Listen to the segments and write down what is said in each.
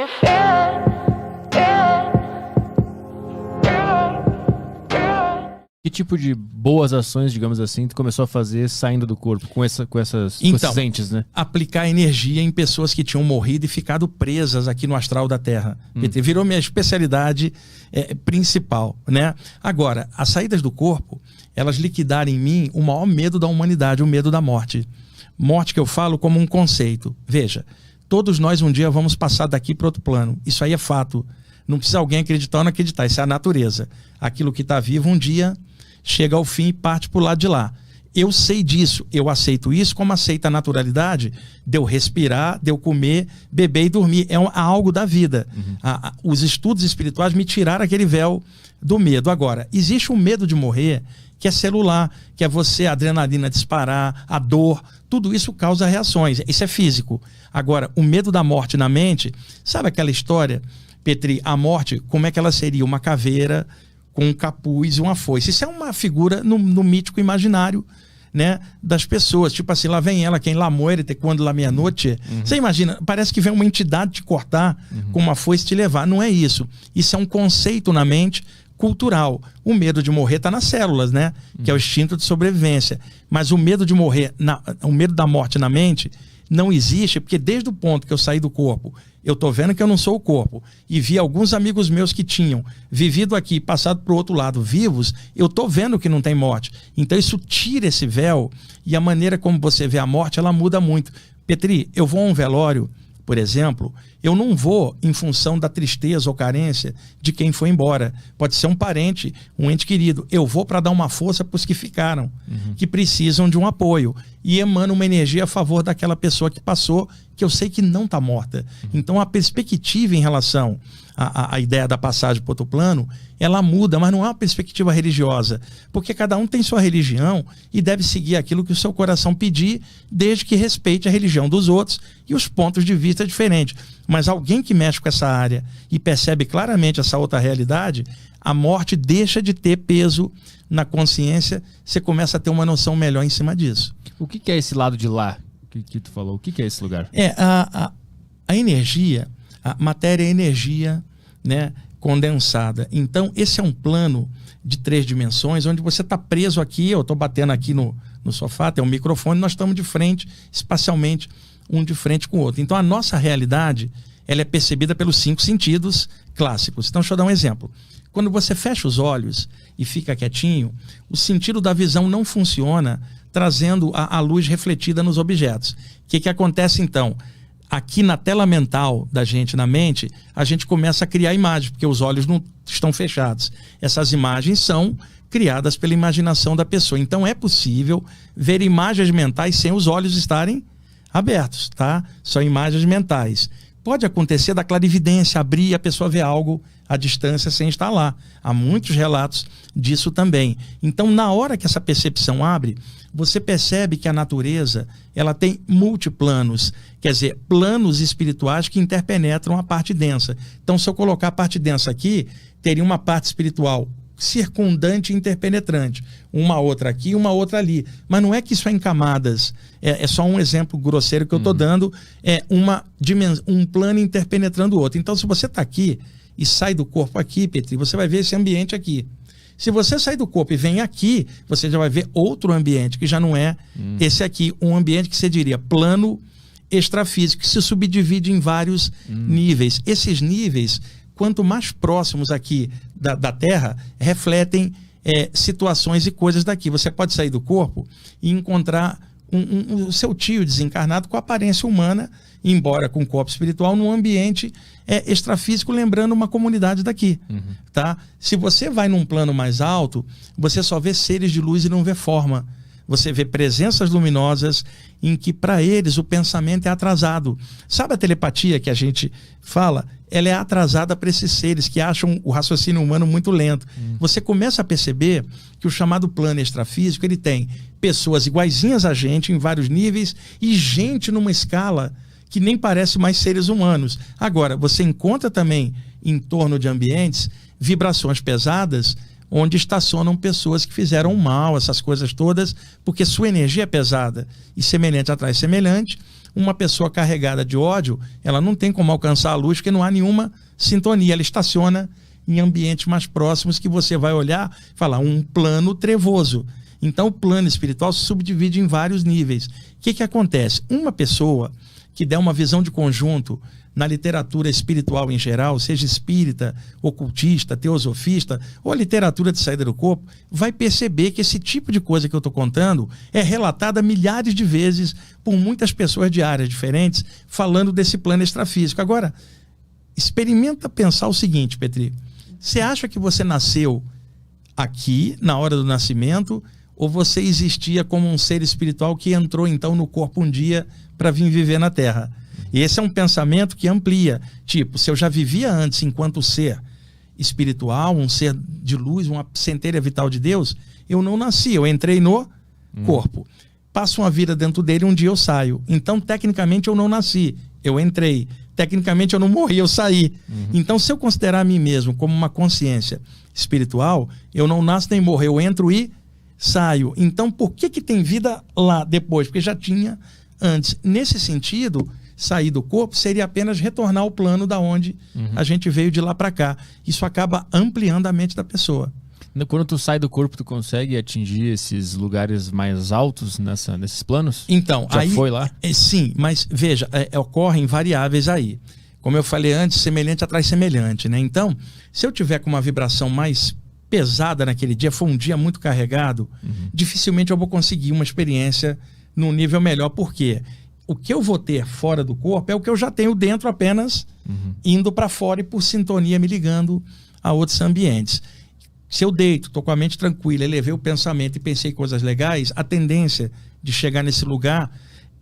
you feel it? Que tipo de boas ações, digamos assim, tu começou a fazer saindo do corpo com esses entes, né? Aplicar energia em pessoas que tinham morrido e ficado presas aqui no astral da Terra. Virou minha especialidade principal, né? Agora, as saídas do corpo, elas liquidaram em mim o maior medo da humanidade, o medo da morte. Morte que eu falo como um conceito. Veja, todos nós um dia vamos passar daqui para outro plano. Isso aí é fato. Não precisa alguém acreditar ou não acreditar. Isso é a natureza. Aquilo que está vivo um dia chega ao fim e parte para o lado de lá. Eu sei disso, eu aceito isso, como aceito a naturalidade de eu respirar, de eu comer, beber e dormir. É algo da vida. Os estudos espirituais me tiraram aquele véu do medo. Agora, existe um medo de morrer que é celular, que é você, a adrenalina disparar, a dor, tudo isso causa reações. Isso é físico. Agora, o medo da morte na mente, sabe aquela história, Petri, a morte, como é que ela seria? Uma caveira com um capuz e uma foice. Isso é uma figura no mítico imaginário, né, das pessoas. Tipo assim, lá vem ela, quem lá muere, quando lá meia-noite. Você imagina, parece que vem uma entidade te cortar com uma foice e te levar. Não é isso. Isso é um conceito na mente cultural. O medo de morrer está nas células, né? Que é o instinto de sobrevivência. Mas o medo de morrer, o medo da morte na mente não existe, porque desde o ponto que eu saí do corpo, eu tô vendo que eu não sou o corpo, e vi alguns amigos meus que tinham vivido aqui e passado pro outro lado vivos, eu tô vendo que não tem morte. Então isso tira esse véu, e a maneira como você vê a morte, ela muda muito. Petri, eu vou a um velório, por exemplo, eu não vou em função da tristeza ou carência de quem foi embora. Pode ser um parente, um ente querido. Eu vou para dar uma força para os que ficaram, que precisam de um apoio. E emana uma energia a favor daquela pessoa que passou, que eu sei que não está morta. Então a perspectiva em relação à ideia da passagem para outro plano, ela muda, mas não é uma perspectiva religiosa. Porque cada um tem sua religião e deve seguir aquilo que o seu coração pedir, desde que respeite a religião dos outros e os pontos de vista diferentes. Mas alguém que mexe com essa área e percebe claramente essa outra realidade, a morte deixa de ter peso na consciência, você começa a ter uma noção melhor em cima disso. O que é esse lado de lá que tu falou? O que é esse lugar? A energia, a matéria é energia, né, condensada. Então, esse é um plano de 3 dimensões, onde você está preso aqui, eu estou batendo aqui no sofá, tem um microfone, nós estamos de frente, espacialmente, um de frente com o outro. Então, a nossa realidade, ela é percebida pelos 5 sentidos clássicos. Então, deixa eu dar um exemplo. Quando você fecha os olhos e fica quietinho, o sentido da visão não funciona, trazendo a luz refletida nos objetos. O que acontece então? Aqui na tela mental da gente, na mente, a gente começa a criar imagens, porque os olhos não estão fechados. Essas imagens são criadas pela imaginação da pessoa. Então é possível ver imagens mentais sem os olhos estarem abertos, tá? São imagens mentais. Pode acontecer da clarividência, abrir e a pessoa ver algo à distância sem estar lá. Há muitos relatos disso também. Então, na hora que essa percepção abre, você percebe que a natureza, ela tem multiplanos, quer dizer, planos espirituais que interpenetram a parte densa. Então, se eu colocar a parte densa aqui, teria uma parte espiritual circundante e interpenetrante. Uma outra aqui, uma outra ali. Mas não é que isso é em camadas. É só um exemplo grosseiro que eu estou dando. É um plano interpenetrando o outro. Então, se você está aqui e sai do corpo aqui, Petri, você vai ver esse ambiente aqui. Se você sair do corpo e vem aqui, você já vai ver outro ambiente, que já não é esse aqui. Um ambiente que você diria plano extrafísico, que se subdivide em vários níveis. Esses níveis, quanto mais próximos aqui da Terra, refletem situações e coisas daqui. Você pode sair do corpo e encontrar o seu tio desencarnado com aparência humana, embora com corpo espiritual, num ambiente extrafísico, lembrando uma comunidade daqui. Tá? Se você vai num plano mais alto, você só vê seres de luz e não vê forma. Você vê presenças luminosas em que, para eles, o pensamento é atrasado. Sabe a telepatia que a gente fala? Ela é atrasada para esses seres que acham o raciocínio humano muito lento. Você começa a perceber que o chamado plano extrafísico, ele tem pessoas iguaizinhas a gente, em vários níveis, e gente numa escala que nem parece mais seres humanos. Agora, você encontra também, em torno de ambientes, vibrações pesadas, onde estacionam pessoas que fizeram mal, essas coisas todas, porque sua energia é pesada e semelhante atrai semelhante, uma pessoa carregada de ódio, ela não tem como alcançar a luz, porque não há nenhuma sintonia. Ela estaciona em ambientes mais próximos que você vai olhar e falar um plano trevoso. Então o plano espiritual se subdivide em vários níveis. O que acontece? Uma pessoa que der uma visão de conjunto na literatura espiritual em geral, seja espírita, ocultista, teosofista ou a literatura de saída do corpo, vai perceber que esse tipo de coisa que eu estou contando é relatada milhares de vezes por muitas pessoas de áreas diferentes falando desse plano extrafísico. Agora, experimenta pensar o seguinte, Petri. Você acha que você nasceu aqui, na hora do nascimento, ou você existia como um ser espiritual que entrou então no corpo um dia para vir viver na Terra? E esse é um pensamento que amplia. Tipo, se eu já vivia antes enquanto ser espiritual, um ser de luz, uma centelha vital de Deus, eu não nasci, eu entrei no corpo. Passo uma vida dentro dele, um dia eu saio. Então, tecnicamente, eu não nasci, eu entrei. Tecnicamente, eu não morri, eu saí. Então, se eu considerar a mim mesmo como uma consciência espiritual, eu não nasço nem morro, eu entro e saio. Então, por que tem vida lá depois? Porque já tinha antes. Nesse sentido, sair do corpo seria apenas retornar ao plano da onde a gente veio de lá para cá. Isso acaba ampliando a mente da pessoa. Quando tu sai do corpo, tu consegue atingir esses lugares mais altos nesses planos? Então, já aí, foi lá? Sim, mas veja, ocorrem variáveis aí. Como eu falei antes, semelhante atrai semelhante, né? Então, se eu tiver com uma vibração mais pesada naquele dia, foi um dia muito carregado, dificilmente eu vou conseguir uma experiência num nível melhor. Por quê? O que eu vou ter fora do corpo é o que eu já tenho dentro, apenas indo para fora e por sintonia me ligando a outros ambientes. Se eu deito, estou com a mente tranquila, elevei o pensamento e pensei coisas legais, a tendência de chegar nesse lugar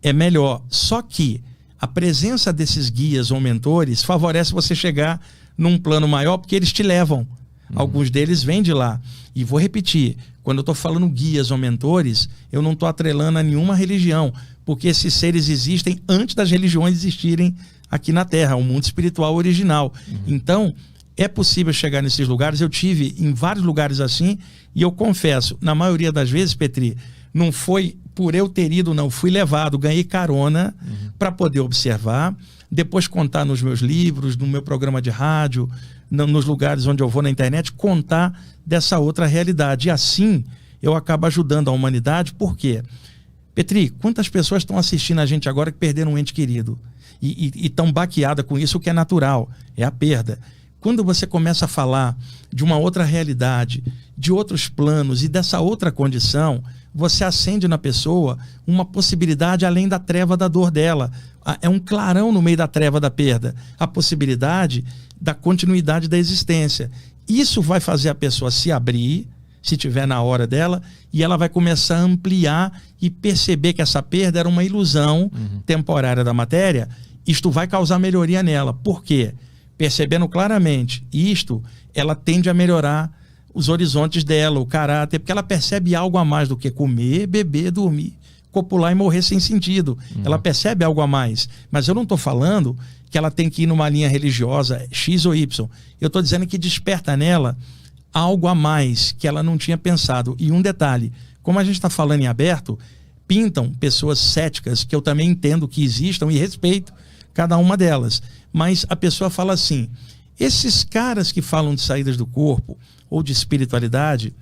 é melhor. Só que a presença desses guias ou mentores favorece você chegar num plano maior, porque eles te levam. Alguns deles vêm de lá. E vou repetir, quando eu estou falando guias ou mentores, eu não estou atrelando a nenhuma religião, porque esses seres existem antes das religiões existirem aqui na Terra, o mundo espiritual original. Então, é possível chegar nesses lugares. Eu tive em vários lugares assim, e eu confesso, na maioria das vezes, Petri, não foi por eu ter ido, não, fui levado, ganhei carona para poder observar, depois contar nos meus livros, no meu programa de rádio, nos lugares onde eu vou na internet, contar dessa outra realidade. E assim eu acabo ajudando a humanidade. Por quê? Petri, quantas pessoas estão assistindo a gente agora que perderam um ente querido e estão baqueadas com isso, o que é natural, é a perda. Quando você começa a falar de uma outra realidade, de outros planos e dessa outra condição, você acende na pessoa uma possibilidade além da treva da dor dela. É um clarão no meio da treva da perda. A possibilidade da continuidade da existência. Isso vai fazer a pessoa se abrir, se tiver na hora dela, e ela vai começar a ampliar e perceber que essa perda era uma ilusão temporária da matéria. Isto vai causar melhoria nela. Por quê? Percebendo claramente isto, ela tende a melhorar os horizontes dela, o caráter, porque ela percebe algo a mais do que comer, beber, dormir, copular e morrer sem sentido. Ela percebe algo a mais. Mas eu não estou falando que ela tem que ir numa linha religiosa X ou Y. Eu estou dizendo que desperta nela algo a mais que ela não tinha pensado. E um detalhe, como a gente está falando em aberto, pintam pessoas céticas, que eu também entendo que existam e respeito cada uma delas. Mas a pessoa fala assim, esses caras que falam de saídas do corpo ou de espiritualidade,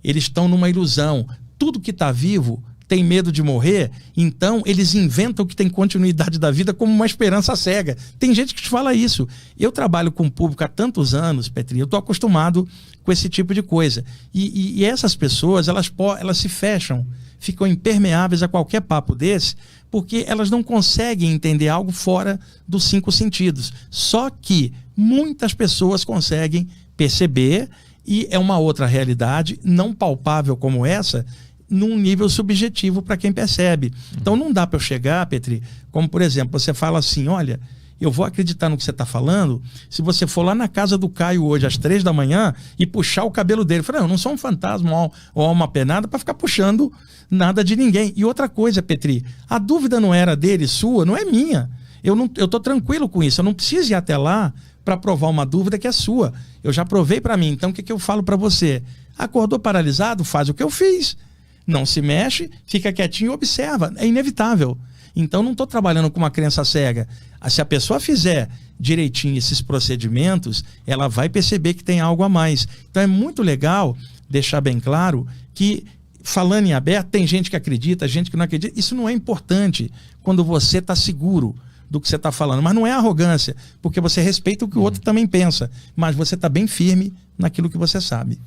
eles estão numa ilusão. Tudo que está vivo tem medo de morrer, então eles inventam que tem continuidade da vida como uma esperança cega. Tem gente que te fala isso. Eu trabalho com o público há tantos anos, Petri, eu estou acostumado com esse tipo de coisa. E essas pessoas, elas se fecham, ficam impermeáveis a qualquer papo desse, porque elas não conseguem entender algo fora dos 5 sentidos. Só que muitas pessoas conseguem perceber, e é uma outra realidade, não palpável como essa, num nível subjetivo para quem percebe. Então não dá para eu chegar, Petri, como por exemplo, você fala assim, olha, eu vou acreditar no que você está falando se você for lá na casa do Caio hoje às 3 da manhã e puxar o cabelo dele. Eu falei, não, eu não sou um fantasma ou alma penada para ficar puxando nada de ninguém. E outra coisa, Petri, a dúvida não era dele, sua, não é minha. Eu estou tranquilo com isso, eu não preciso ir até lá para provar uma dúvida que é sua. Eu já provei para mim, então o que eu falo para você? Acordou paralisado? Faz o que eu fiz. Não se mexe, fica quietinho e observa. É inevitável. Então não estou trabalhando com uma crença cega. Se a pessoa fizer direitinho esses procedimentos, ela vai perceber que tem algo a mais. Então é muito legal deixar bem claro que, falando em aberto, tem gente que acredita, gente que não acredita. Isso não é importante quando você está seguro do que você está falando. Mas não é arrogância, porque você respeita o que o outro também pensa. Mas você está bem firme naquilo que você sabe.